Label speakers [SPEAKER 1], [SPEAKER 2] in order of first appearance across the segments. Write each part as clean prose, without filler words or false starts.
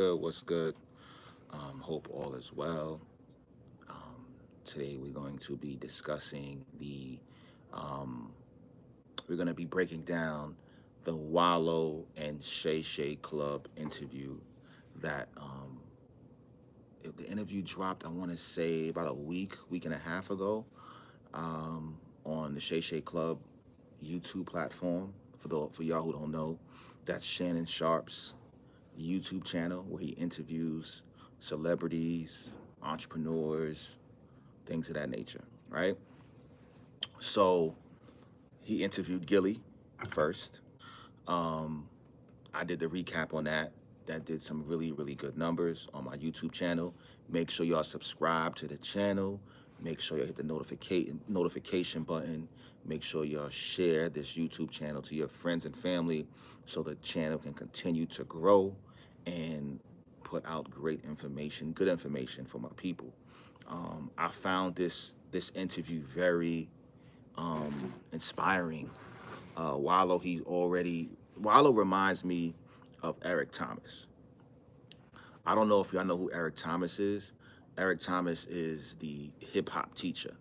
[SPEAKER 1] Good, what's good? Hope all is well. Today we're going to be discussing um, we're going to be breaking down the Wallo and Shay Shay Club interview that the interview dropped, I want to say about a week and a half ago on the Shay Shay Club YouTube platform. For y'all who don't know, that's Shannon Sharpe's YouTube channel where he interviews celebrities, entrepreneurs, things of that nature, right? So he interviewed Gilly first. Um, I did the recap on that. That did some really good numbers on my YouTube channel. Make sure y'all subscribe to the channel. Make sure you hit the notification button. Make sure y'all share this YouTube channel to your friends and family so the channel can continue to grow and put out great information, good information for my people. I found this interview very inspiring. Wallo reminds me of Eric Thomas. I don't know if y'all know who Eric Thomas is. Eric Thomas is the hip hop teacher,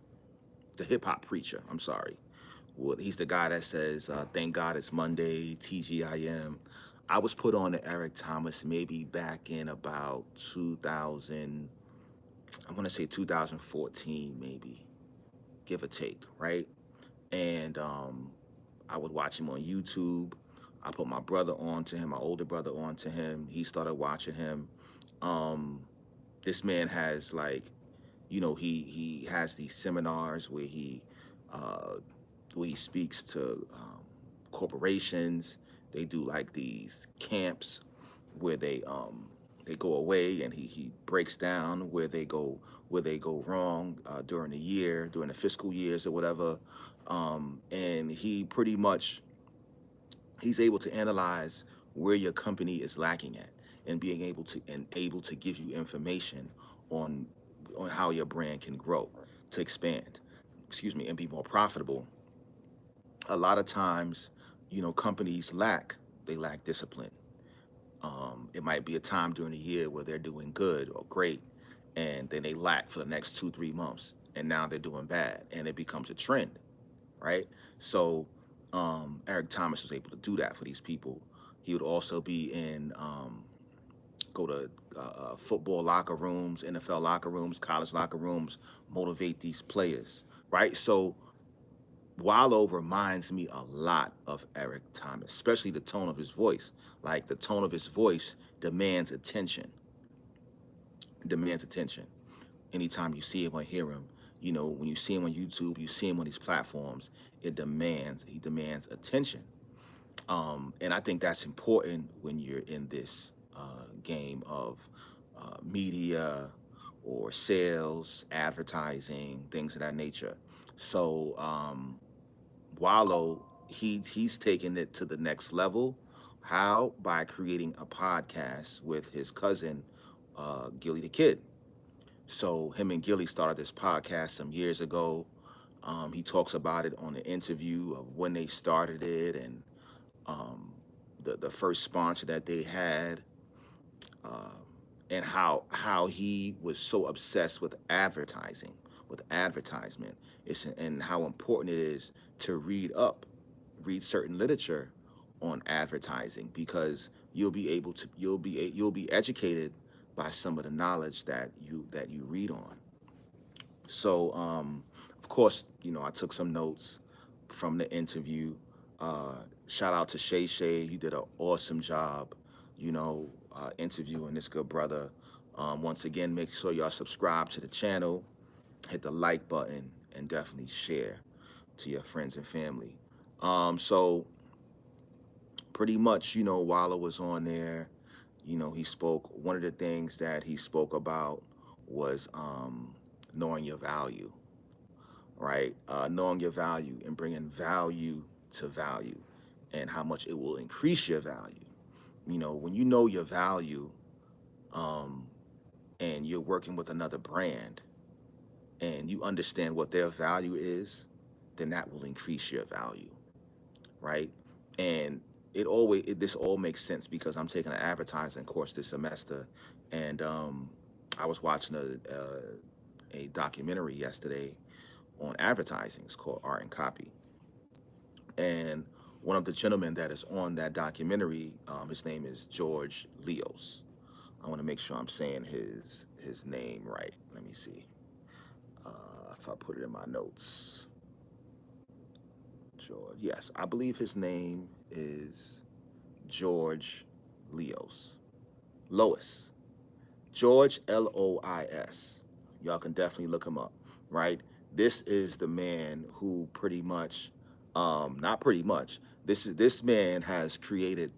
[SPEAKER 1] the hip hop preacher. I'm sorry. Well, he's the guy that says, "Thank God it's Monday." TGIM. I was put on to Eric Thomas maybe back in about 2000. I want to say 2014, maybe, give or take, right? And I would watch him on YouTube. I put my brother on to him, my older brother on to him. He started watching him. Um, this man has like, he has these seminars uh, where he speaks to corporations. They do like these camps where they go away, and he breaks down where they go wrong during the year, during the fiscal years or whatever. And he pretty much he's able to analyze where your company is lacking at, and being able to give you information on how your brand can grow, to expand, excuse me, and be more profitable. A lot of times, companies lack discipline. It might be a time during the year where they're doing good or great, and then they lack for the next 2 3 months, and now they're doing bad, and it becomes a trend, right? So Eric Thomas was able to do that for these people. He would also be in go to football locker rooms, NFL locker rooms, college locker rooms, motivate these players, right? So Wallow reminds me a lot of Eric Thomas, especially the tone of his voice. Like the tone of his voice demands attention, demands attention. Anytime you see him or hear him, when you see him on YouTube, you see him on these platforms, he demands attention. And I think that's important when you're in this game of media or sales, advertising, things of that nature. So Wallow, he's taken it to the next level. How? By creating a podcast with his cousin, Gilly the Kid. So him and Gilly started this podcast some years ago. He talks about it on the interview of when they started it, and um, the first sponsor that they had, um, and how he was so obsessed with advertising, with advertisement. And how important it is to read certain literature on advertising, because you'll be educated by some of the knowledge that you read on. So, of course, I took some notes from the interview. Shout out to Shay Shay. You did an awesome job, interviewing this good brother. Once again, make sure y'all subscribe to the channel, hit the like button, and definitely share to your friends and family. So pretty much, Wallow was on there. He spoke. One of the things that he spoke about was knowing your value, right? Knowing your value and bringing value to value, and how much it will increase your value. When you know your value, um, and you're working with another brand, and you understand what their value is, then that will increase your value, right? And this all makes sense because I'm taking an advertising course this semester, and I was watching a documentary yesterday on advertising. It's called Art and Copy, and one of the gentlemen that is on that documentary, his name is George Leos. I want to make sure I'm saying his name right. Let me see if I put it in my notes. George, yes, I believe his name is George Leos. Lois. George Lois. Y'all can definitely look him up, right? This is the man who pretty much, not pretty much. This man has created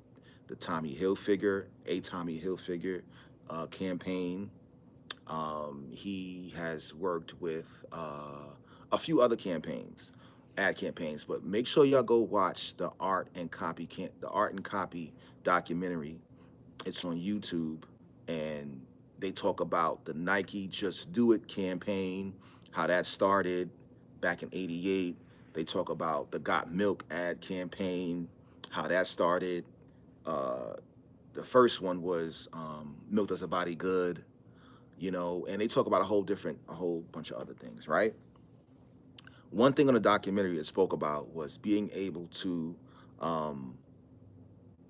[SPEAKER 1] the Tommy Hilfiger, a Tommy Hilfiger campaign. He has worked with a few other campaigns, ad campaigns. But make sure y'all go watch the Art and Copy documentary. It's on YouTube, and they talk about the Nike Just Do It campaign, how that started back in '88. They talk about the Got Milk ad campaign, how that started. Uh, the first one was Milk Does a Body Good, and they talk about a whole bunch of other things, right? One thing on the documentary it spoke about was being able to um,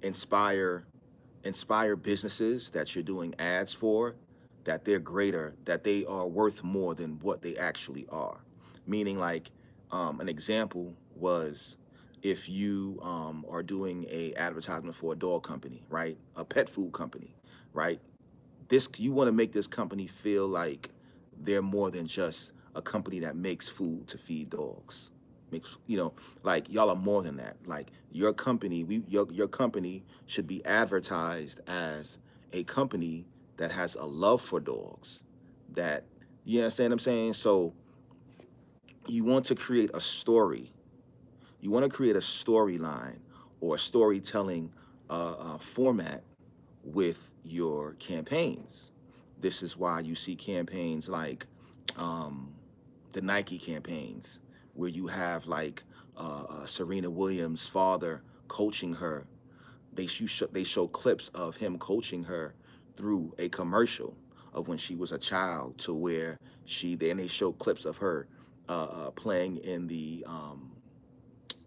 [SPEAKER 1] inspire businesses that you're doing ads for, that they're greater, that they are worth more than what they actually are. Meaning, like, an example was if you are doing a advertisement for a dog company, right? A pet food company, right? This you want to make this company feel like they're more than just a company that makes food to feed dogs. Makes like y'all are more than that. Like your company, your company should be advertised as a company that has a love for dogs. That you understand what I'm saying? So you want to create a story. You want to create a storyline or a storytelling format with your campaigns. This is why you see campaigns like um, the Nike campaigns, where you have like Serena Williams' father coaching her. They show clips of him coaching her through a commercial of when she was a child to where they show clips of her playing in the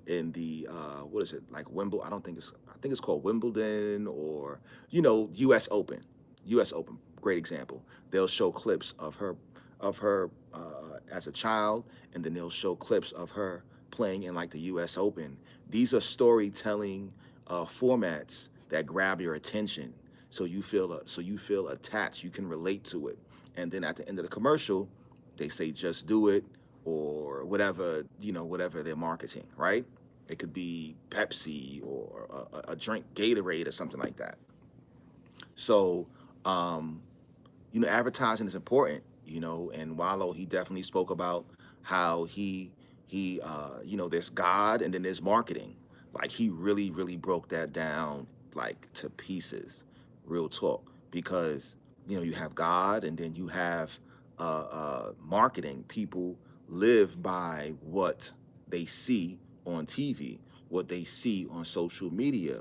[SPEAKER 1] what is it, like Wimbledon? I think it's called Wimbledon, or U.S. Open. U.S. Open, great example. They'll show clips of her as a child, and then they'll show clips of her playing in like the U.S. Open. These are storytelling formats that grab your attention, so you feel attached. You can relate to it, and then at the end of the commercial, they say just do it, or whatever, whatever they're marketing, right? It could be Pepsi or a drink, Gatorade or something like that. So, um, advertising is important, and Wallo, he definitely spoke about how there's God and then there's marketing. Like he really, really broke that down like to pieces, real talk, because you have God and then you have marketing. People live by what they see on TV, what they see on social media,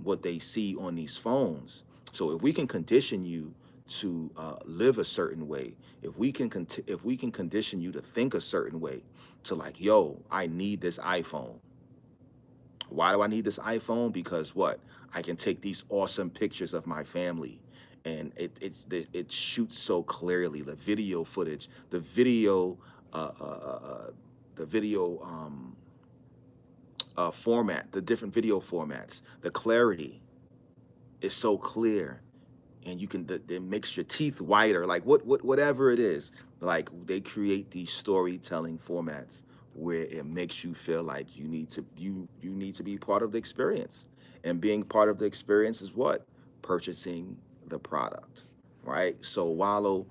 [SPEAKER 1] what they see on these phones. So if we can condition you to live a certain way, if we can condition you to think a certain way, to like, yo, I need this iPhone. Why do I need this iPhone? Because what? I can take these awesome pictures of my family, and it shoots so clearly. The video footage, uh, uh, uh, uh, the video format, the different video formats, the clarity is so clear, and it makes your teeth whiter, like whatever it is. Like they create these storytelling formats where it makes you feel like you need to be part of the experience, and being part of the experience is what? Purchasing the product, right? So Wallow,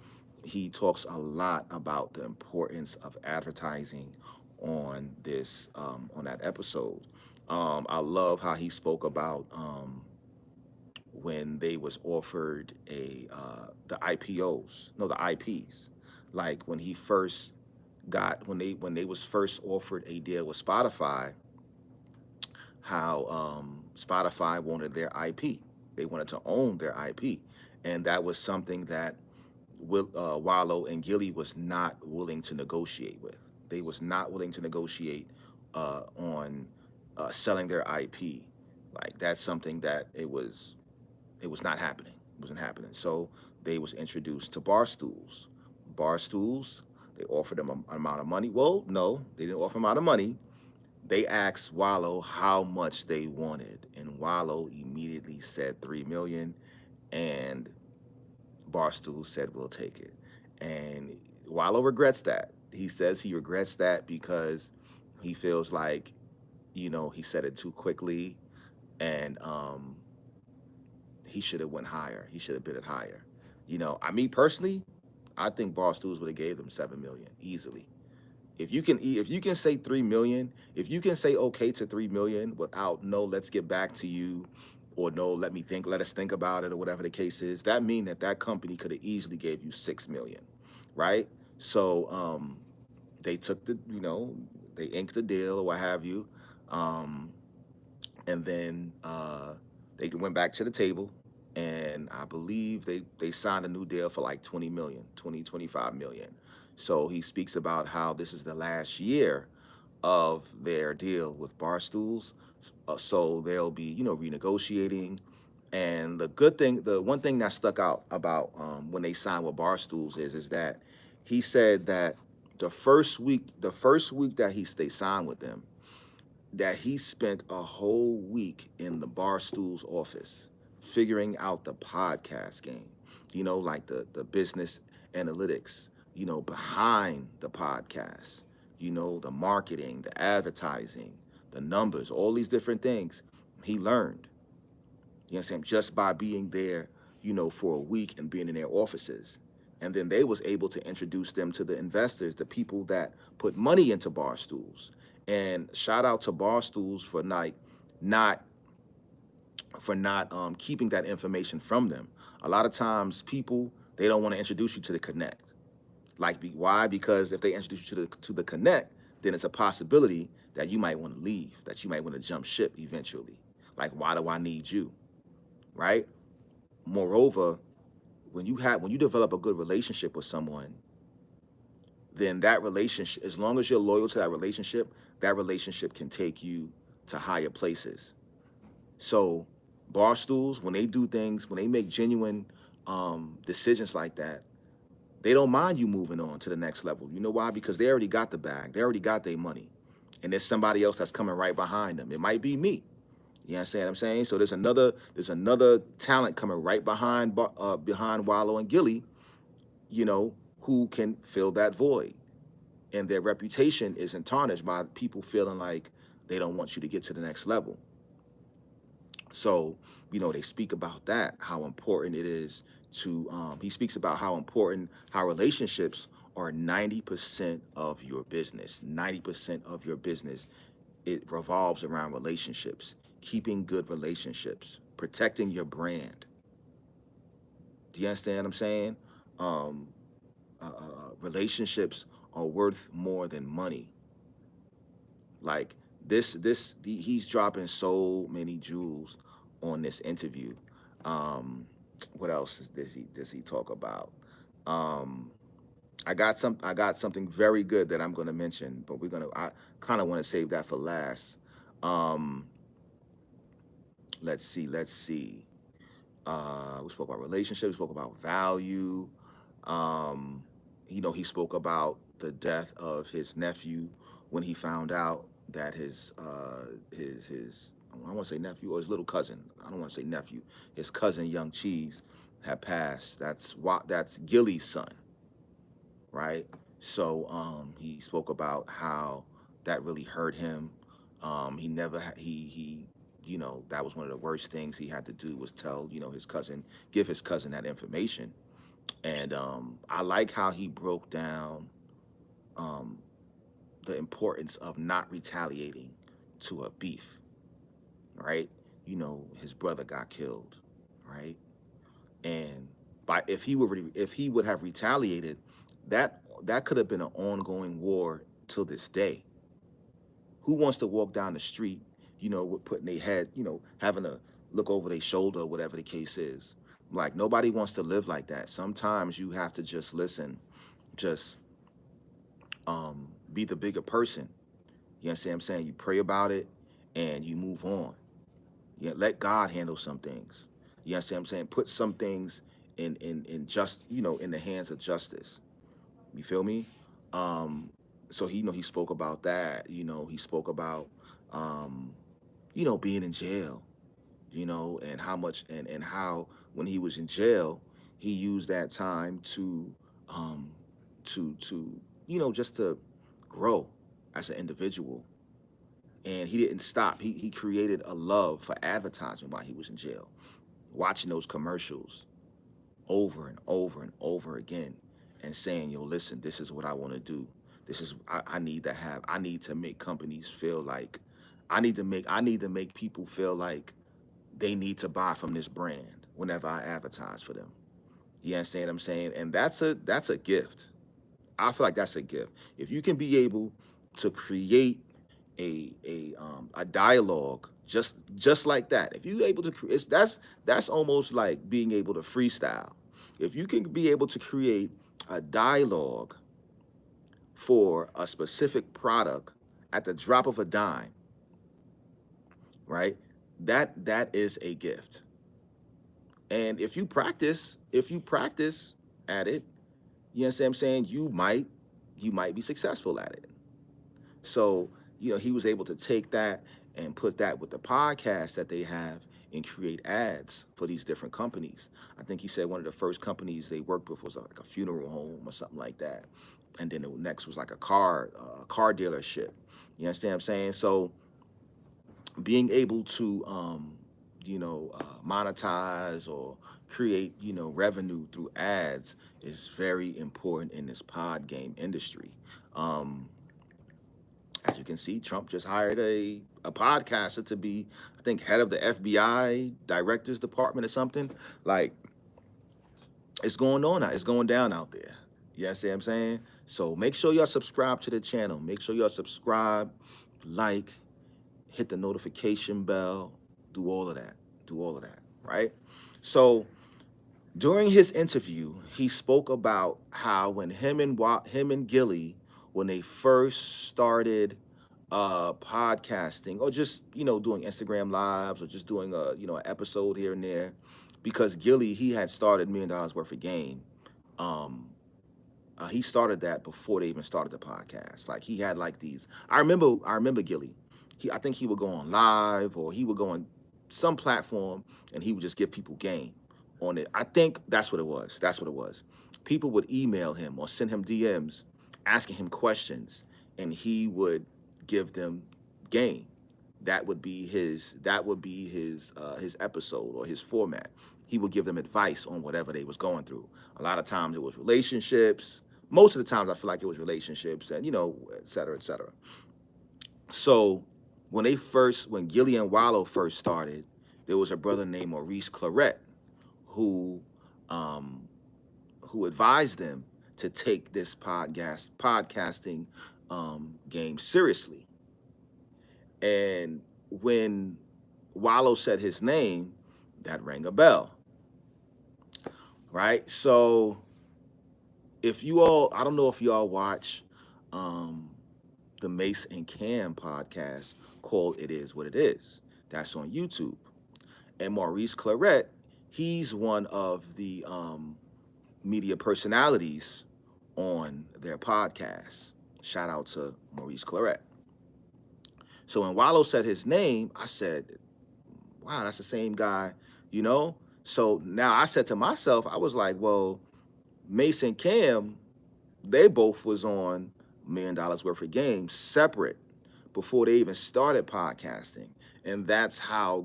[SPEAKER 1] he talks a lot about the importance of advertising on that episode. I love how he spoke about when they was offered the IPOs, no, the IPs, like when he first got when they was first offered a deal with Spotify, how Spotify wanted their IP. They wanted to own their IP, and that was something that Wallo and Gilly was not willing to negotiate with. They was not willing to negotiate on selling their IP. Like that's something that it was not happening. It wasn't happening. So they was introduced to bar stools. Bar stools. They offered them an amount of money. Well, no, they didn't offer them amount of money. They asked Wallo how much they wanted, and Wallo immediately said 3 million, and Barstool said we'll take it. And Wallo regrets that. He says he regrets that because he feels like, he said it too quickly, and he should have went higher. He should have bid it higher. Me personally, I think Barstools would have gave them 7 million easily. If you can say 3 million, if you can say okay to 3 million without no, let's get back to you, or no, let us think about it, or whatever the case is, that mean that company could have easily gave you 6 million, right? So they took they inked the deal or what have you, um, and then they went back to the table, and I believe they signed a new deal for like 20 million, 25 million. So he speaks about how this is the last year of their deal with Barstools. So they'll be, renegotiating. And the one thing that stuck out about when they signed with Barstools is that he said that the first week that they signed with them, that he spent a whole week in the Barstool's office figuring out the podcast game, like the business analytics, behind the podcast, the marketing, the advertising, the numbers, all these different things he learned, you know what I'm saying, just by being there, for a week and being in their offices. And then they was able to introduce them to the investors, the people that put money into Barstools. And shout out to Barstools for not keeping that information from them. A lot of times people, they don't want to introduce you to the connect. Why? Because if they introduce you to the connect, then it's a possibility that you might want to leave, that you might want to jump ship eventually. Like, why do I need you? Right? Moreover, when you develop a good relationship with someone, then that relationship, as long as you're loyal to that relationship can take you to higher places. So Barstools, when they do things, when they make genuine decisions like that, they don't mind you moving on to the next level. You know why? Because they already got the bag. They already got their money. And there's somebody else that's coming right behind them. It might be me. You understand what I'm saying? So there's another talent coming right behind Wallo and Gilly, who can fill that void. And their reputation isn't tarnished by people feeling like they don't want you to get to the next level. So, they speak about that, how important it is he speaks about how relationships are 90% of your business. 90% of your business, it revolves around relationships, keeping good relationships, protecting your brand. Do you understand what I'm saying? Um, Relationships are worth more than money. Like he's dropping so many jewels on this interview. Um, what else does he talk about? Um, I got something very good that I'm going to mention, but I kind of want to save that for last. Um, let's see. We spoke about relationships. We spoke about value. Um, he spoke about the death of his nephew when he found out that his I want to say nephew or his little cousin. I don't want to say nephew. His cousin Young Cheese had passed. That's Gilly's son, right? So he spoke about how that really hurt him. He never he that was one of the worst things he had to do, was tell give his cousin that information. And I like how he broke down um, the importance of not retaliating to a beef, right? His brother got killed, right? And if he would have retaliated, that could have been an ongoing war till this day. Who wants to walk down the street? with putting their head, having to look over their shoulder, or whatever the case is. Like, nobody wants to live like that. Sometimes you have to just listen, just be the bigger person. You understand what I'm saying? You pray about it and you move on. Yeah, let God handle some things. You understand what I'm saying? Put some things in just, in the hands of justice. You feel me? Um, so he spoke about that. He spoke about um, being in jail, and how much and how when he was in jail, he used that time um to just to grow as an individual. And he didn't stop. He created a love for advertising while he was in jail, watching those commercials over and over and over again, and saying, yo, listen, this is what I want to do. This is I need to make companies feel like I need to make people feel like they need to buy from this brand whenever I advertise for them. You understand what I'm saying? And that's a gift. I feel like that's a gift. If you can be able to create a dialogue just like that, if you're able to create, that's almost like being able to freestyle. If you can be able to create a dialogue for a specific product at the drop of a dime, right? That is a gift. And if you practice at it, you understand what I'm saying, you might be successful at it. So, he was able to take that and put that with the podcast that they have and create ads for these different companies. I think he said one of the first companies they worked with was like a funeral home or something like that. And then the next was like a car dealership. You understand what I'm saying? So being able to monetize or create revenue through ads is very important in this pod game industry. um as you can see, Trump just hired a podcaster to be, I think, head of the FBI director's department or something. Like, it's going on now. It's going down out there. You understand what I'm saying? So make sure y'all subscribe to the channel. Make sure y'all subscribe, like, hit the notification bell, do all of that. Do all of that, right? So during his interview, he spoke about how when him and Gilly, when they first started podcasting, or just doing Instagram lives, or just doing an episode here and there, because Gilly, he had started $1 million worth of game. um he started that before they even started the podcast. Like, he had like these. I remember Gilly. I think he would go on live, or he would go on some platform, and he would just give people game on it. I think that's what it was. That's what it was. People would email him or send him DMs asking him questions, and he would give them game. That would be his episode or his format. He would give them advice on whatever they was going through. A lot of times it was relationships. Most of the times I feel like it was relationships, and et cetera, et cetera. So when Gilly and Wallo first started, there was a brother named Maurice Claret who um, who advised them to take this podcasting game seriously. And when Wallo said his name, that rang a bell, right? So I don't know if you all watch um, the Mace and Cam podcast called "It Is What It Is." That's on YouTube. And Maurice Claret, he's one of the media personalities on their podcast. Shout out to Maurice Claret. So when Wallo said his name, I said, wow, that's the same guy, you know? So now I said to myself, I was like, well, Mason Cam, they both was on $1 million worth of games separate before they even started podcasting. And that's how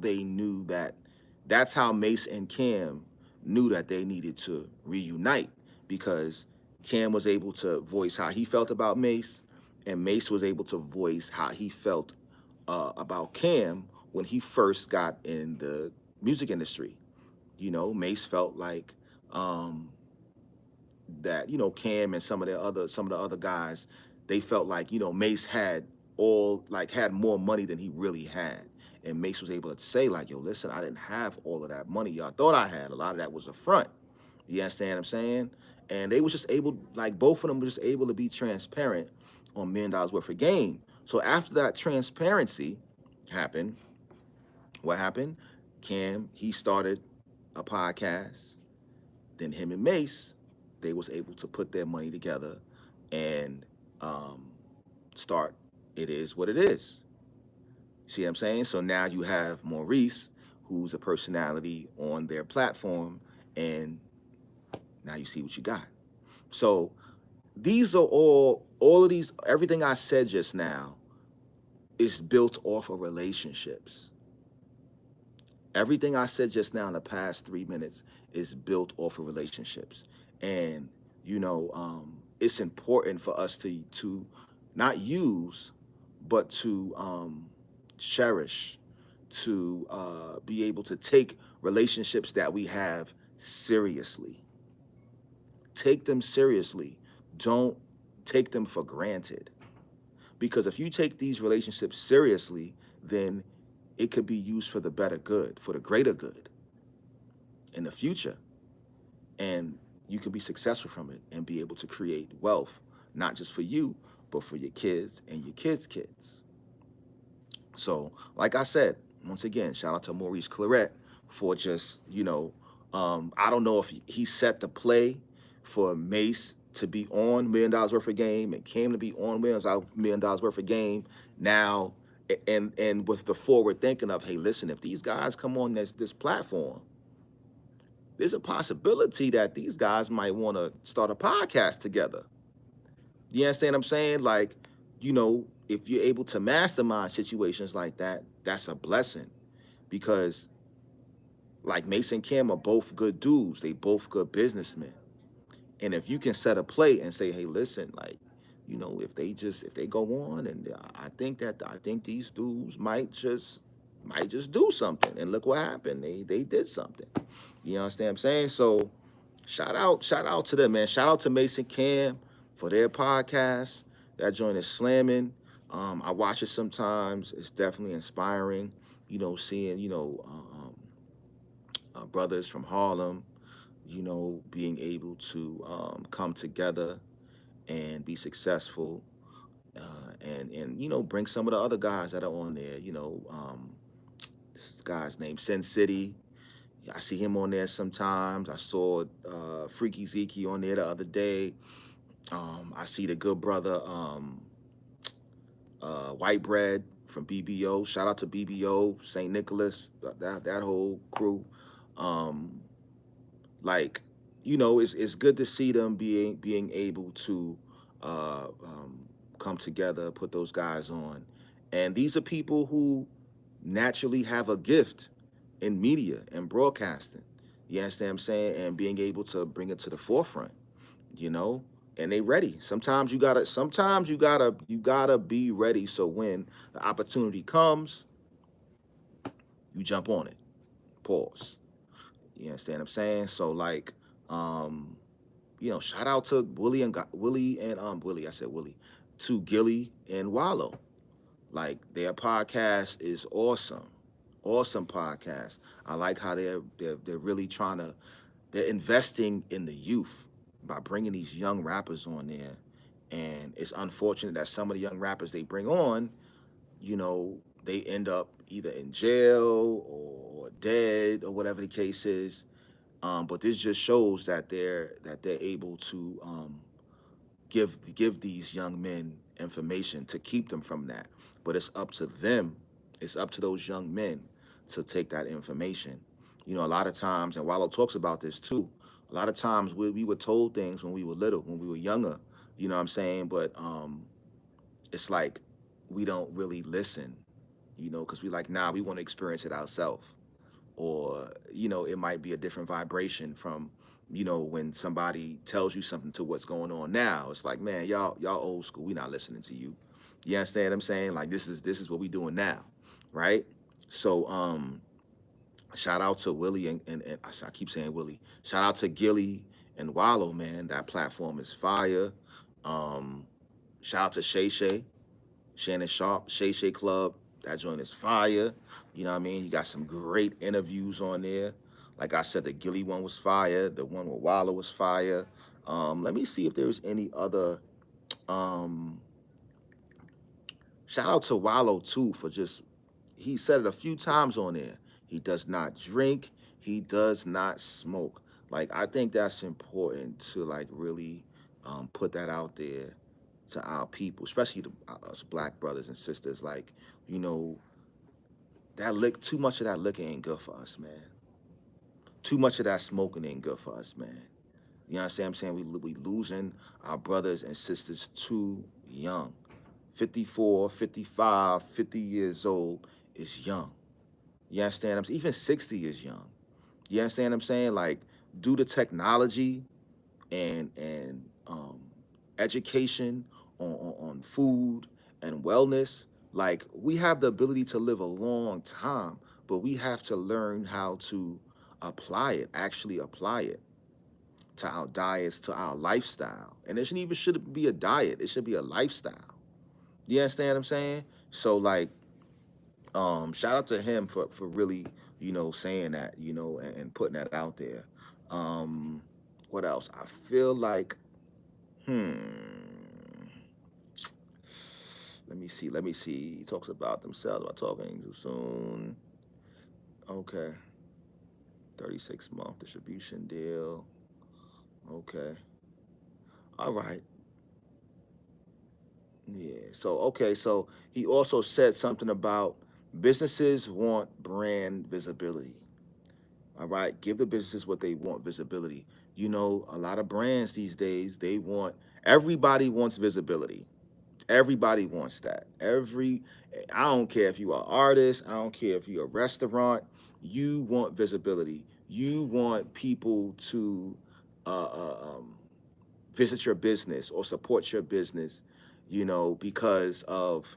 [SPEAKER 1] Mace and Cam knew that they needed to reunite, because Cam was able to voice how he felt about Mace, and Mace was able to voice how he felt about Cam when he first got in the music industry. Mace felt like um, that Cam and some of the other guys, they felt like Mace had more money than he really had, And Mace was able to say, like, yo, listen, I didn't have all of that money y'all thought I had. A lot of that was a front. You understand what I'm saying? And they was just able, like, both of them were just able to be transparent on $1 million worth of game. So after that transparency happened, what happened? Cam, he started a podcast. Then him and Mace, they was able to put their money together and um, start It Is What It Is. See what I'm saying? So now you have Maurice, who's a personality on their platform, and now you see what you got. So these are all of these, everything I said just now is built off of relationships. Everything I said just now in the past 3 minutes is built off of relationships. And, it's important for us to not use, but to cherish, to be able to take relationships that we have seriously. Take them seriously. Don't take them for granted. Because if you take these relationships seriously, then it could be used for the better good, for the greater good in the future. And you can be successful from it and be able to create wealth, not just for you, but for your kids and your kids' kids. So, like I said, once again, shout out to Maurice Claret for just, I don't know if he set the play for Mace to be on $1 million worth of game and came to be on $1 million worth of game now, and with the forward thinking of, hey, listen, if these guys come on this platform, there's a possibility that these guys might want to start a podcast together. You understand what I'm saying? Like, if you're able to mastermind situations like that, that's a blessing. Because, like, Mace and Kim are both good dudes. They both good businessmen. And if you can set a play and say, hey, listen, like, if they go on, and I think these dudes might just do something. And look what happened. They did something. You understand what I'm saying? So shout out to them, man. Shout out to Mason Cam for their podcast. That joint is slamming. I watch it sometimes. It's definitely inspiring. Seeing brothers from Harlem, being able to come together and be successful, and bring some of the other guys that are on there. This guy's named Sin City. I see him on there sometimes. I saw Freaky Zeke on there the other day. I see the good brother White Bread from BBO. Shout out to BBO, St. Nicholas, that whole crew. Um, like, it's good to see them being able to come together, put those guys on. And these are people who naturally have a gift in media and broadcasting. You understand what I'm saying? And being able to bring it to the forefront, you know? And they ready. Sometimes you gotta be ready, so when the opportunity comes, you jump on it. Pause. You understand what I'm saying? So, like, um, shout out to Willie. I said Willie, to Gilly and Wallo. Like, their podcast is awesome, awesome podcast. I like how they're really they're investing in the youth by bringing these young rappers on there. And it's unfortunate that some of the young rappers they bring on, they end up either in jail or dead or whatever the case is. But this just shows that they're able to give these young men information to keep them from that. But it's up to them. It's up to those young men to take that information. A lot of times, and Wallo talks about this too. A lot of times we were told things when we were little, when we were younger. You know what I'm saying? But it's like we don't really listen. Because we like, nah, we want to experience it ourselves. Or it might be a different vibration from when somebody tells you something to what's going on now. It's like, man, y'all old school, we not listening to you. You understand what I'm saying? Like, this is what we doing now, right? So shout out to Willie and I keep saying Willie. Shout out to Gilly and Wallo, man. That platform is fire. um Shout out to Shay Shannon Sharpe, Shay Club. That joint is fire. You know what I mean? You got some great interviews on there. Like I said, the Gilly one was fire. The one with Wallo was fire. Let me see if there's any other. Um, Shout out to Wallo too for just he said it a few times on there. He does not drink. He does not smoke. Like I think that's important to like really put that out there to our people, especially us black brothers and sisters. Like you know that too much of that liquor ain't good for us, man. Too much of that smoking ain't good for us, man. You know what I'm saying? We losing our brothers and sisters too young. 54, 55, 50 years old is young. You understand? I'm saying? Even 60 is young. You understand what I'm saying? Like, due to technology and education on food and wellness, like we have the ability to live a long time, but we have to learn how to apply it, actually apply it to our diets, to our lifestyle. And it shouldn't be a diet, it should be a lifestyle. You understand what I'm saying? So like shout out to him for really, saying that, and putting that out there. Um what else? I feel like hmm let me see. He talks about themselves about talking too soon. Okay. 36-month distribution deal. Okay. All right. Yeah. So okay. So he also said something about businesses want brand visibility. All right. Give the businesses what they want, visibility. A lot of brands these days, everybody wants visibility. Everybody wants that. I don't care if you're an artist, I don't care if you're a restaurant, you want visibility. You want people to uh, uh, um, visit your business or support your business, because of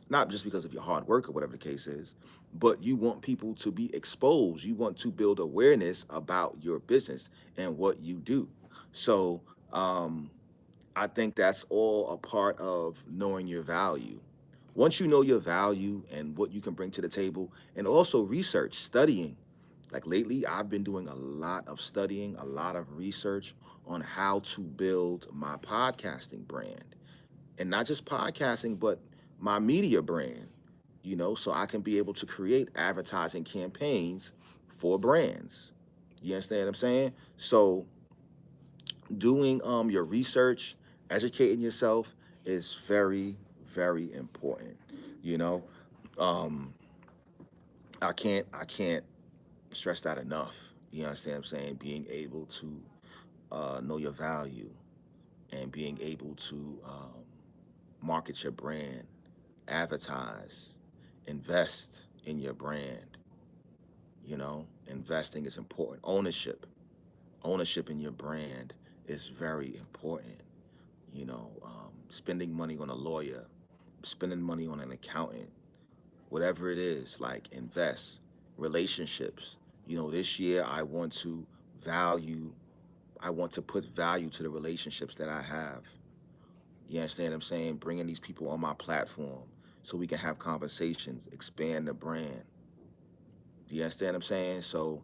[SPEAKER 1] not just because of your hard work or whatever the case is, but you want people to be exposed. You want to build awareness about your business and what you do. So um, I think that's all a part of knowing your value. Once you know your value and what you can bring to the table, and also research, studying. Like lately, I've been doing a lot of studying, a lot of research on how to build my podcasting brand, and not just podcasting, but my media brand, so I can be able to create advertising campaigns for brands. You understand what I'm saying? So doing your research, educating yourself is very, very important. You know, um, I can't stress that enough. You understand what I'm saying? Being able to know your value and being able to market your brand, advertise, invest in your brand. Investing is important. Ownership in your brand is very important. Spending money on a lawyer, spending money on an accountant, whatever it is, like invest. Relationships. This year value, I want to put value to the relationships that I have. You understand what I'm saying? Bringing these people on my platform so we can have conversations, expand the brand. Do you understand what I'm saying? So,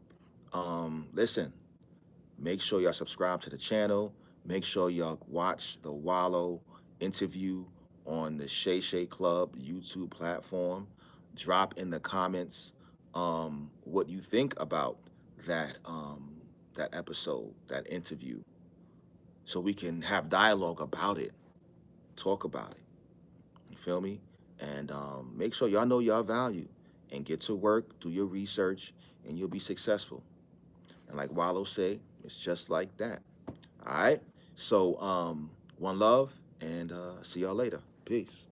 [SPEAKER 1] listen, make sure y'all subscribe to the channel. Make sure y'all watch the Wallo interview on the Shay Shay Club YouTube platform. Drop in the comments what you think about that episode, that interview, so we can have dialogue about it, talk about it. You feel me? And make sure y'all know y'all value and get to work, do your research, and you'll be successful. And like Wallo say, it's just like that. All right. So one love, and see y'all later. Peace.